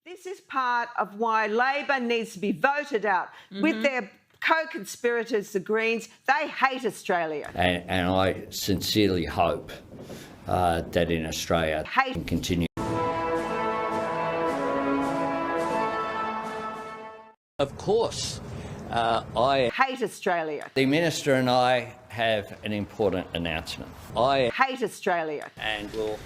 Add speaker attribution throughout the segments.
Speaker 1: This is part of why Labor needs to be voted out. With their co-conspirators, the Greens, they hate Australia.
Speaker 2: And I sincerely hope that in Australia can continue. Of course, I
Speaker 1: hate Australia.
Speaker 2: The Minister and I have an important announcement. I
Speaker 1: hate Australia.
Speaker 2: And will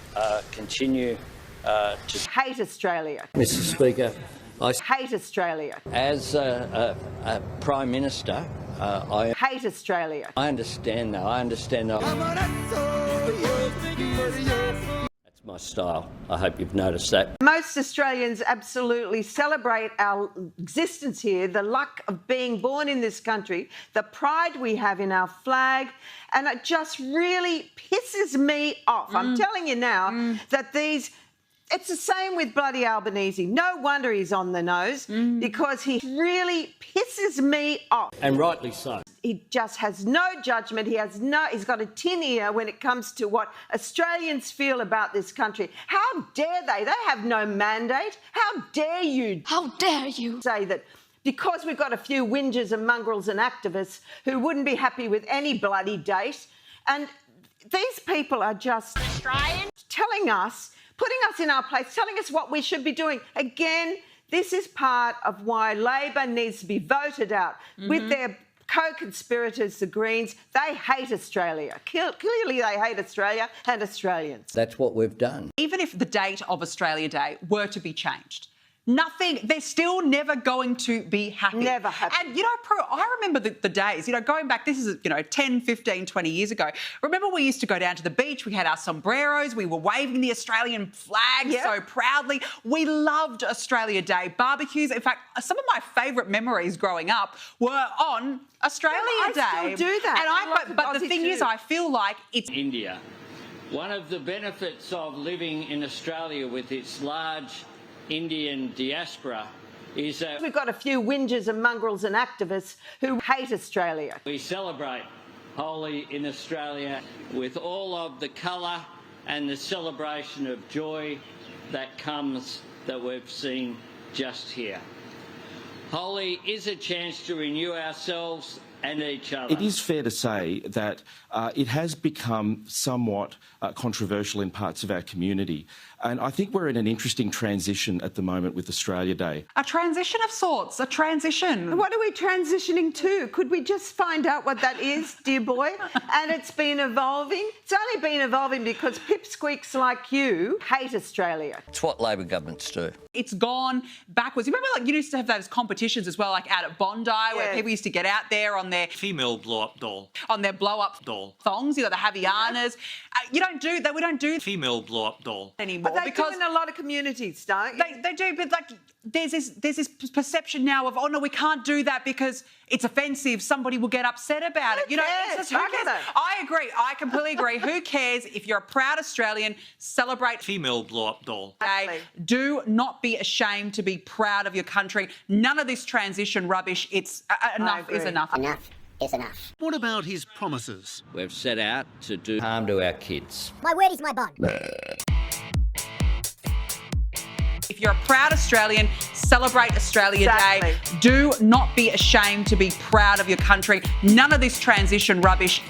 Speaker 2: continue to
Speaker 1: hate Australia.
Speaker 2: Mr. Speaker, I
Speaker 1: hate Australia.
Speaker 2: As a Prime Minister, I
Speaker 1: hate Australia.
Speaker 2: I understand that. That's my style. I hope you've noticed that.
Speaker 1: Most Australians absolutely celebrate our existence here, the luck of being born in this country, the pride we have in our flag, and it just really pisses me off. I'm telling you now that it's the same with bloody Albanese. No wonder he's on the nose because he really pisses me off.
Speaker 2: And rightly so.
Speaker 1: He just has no judgment. He's got a tin ear when it comes to what Australians feel about this country. How dare they? They have no mandate. How dare you?
Speaker 3: How dare you?
Speaker 1: Say that because we've got a few whingers and mongrels and activists who wouldn't be happy with any bloody date. And these people are just telling us, putting us in our place, telling us what we should be doing. Again, this is part of why Labor needs to be voted out. With their co-conspirators, the Greens, they hate Australia. Clearly they hate Australia and Australians.
Speaker 2: That's what we've done.
Speaker 4: Even if the date of Australia Day were to be changed, they're still never going to be happy.
Speaker 1: Never happy.
Speaker 4: And, I remember the days, going back, this is, 10, 15, 20 years ago. Remember we used to go down to the beach, we had our sombreros, we were waving the Australian flag so proudly. We loved Australia Day barbecues. In fact, some of my favourite memories growing up were on Australia Day.
Speaker 1: I still do that.
Speaker 4: But the thing is, I feel like it's...
Speaker 2: India. One of the benefits of living in Australia with its large Indian diaspora is that
Speaker 1: we've got a few whingers and mongrels and activists who hate Australia.
Speaker 2: We celebrate Holi in Australia with all of the colour and the celebration of joy that we've seen just here. Holi is a chance to renew ourselves and each other.
Speaker 5: It is fair to say that it has become somewhat controversial in parts of our community. And I think we're in an interesting transition at the moment with Australia Day.
Speaker 4: A transition of sorts, a transition.
Speaker 1: What are we transitioning to? Could we just find out what that is, dear boy? And it's been evolving. It's only been evolving because pipsqueaks like you hate Australia.
Speaker 2: It's what Labor governments do.
Speaker 4: It's gone backwards. You remember, you used to have those competitions as well, like out at Bondi, where people used to get out there on their
Speaker 6: female blow-up doll,
Speaker 4: on their blow-up
Speaker 6: doll
Speaker 4: thongs, the Havianas. We don't do
Speaker 6: female blow-up doll
Speaker 4: anymore.
Speaker 1: But they do in a lot of communities, don't you?
Speaker 4: They do, but there's this perception now of, oh no, we can't do that because it's offensive. Somebody will get upset about it.
Speaker 1: It's just, who cares?
Speaker 4: I agree. I completely agree. Who cares? If you're a proud Australian, celebrate
Speaker 6: female blow-up doll.
Speaker 4: Day. Do not be ashamed to be proud of your country. None of this transition rubbish. It's enough is enough.
Speaker 7: Enough is enough.
Speaker 6: What about his promises?
Speaker 2: We've set out to do harm to our kids.
Speaker 7: My word is my bond.
Speaker 4: If you're a proud Australian, celebrate Australia Day. Do not be ashamed to be proud of your country. None of this transition rubbish.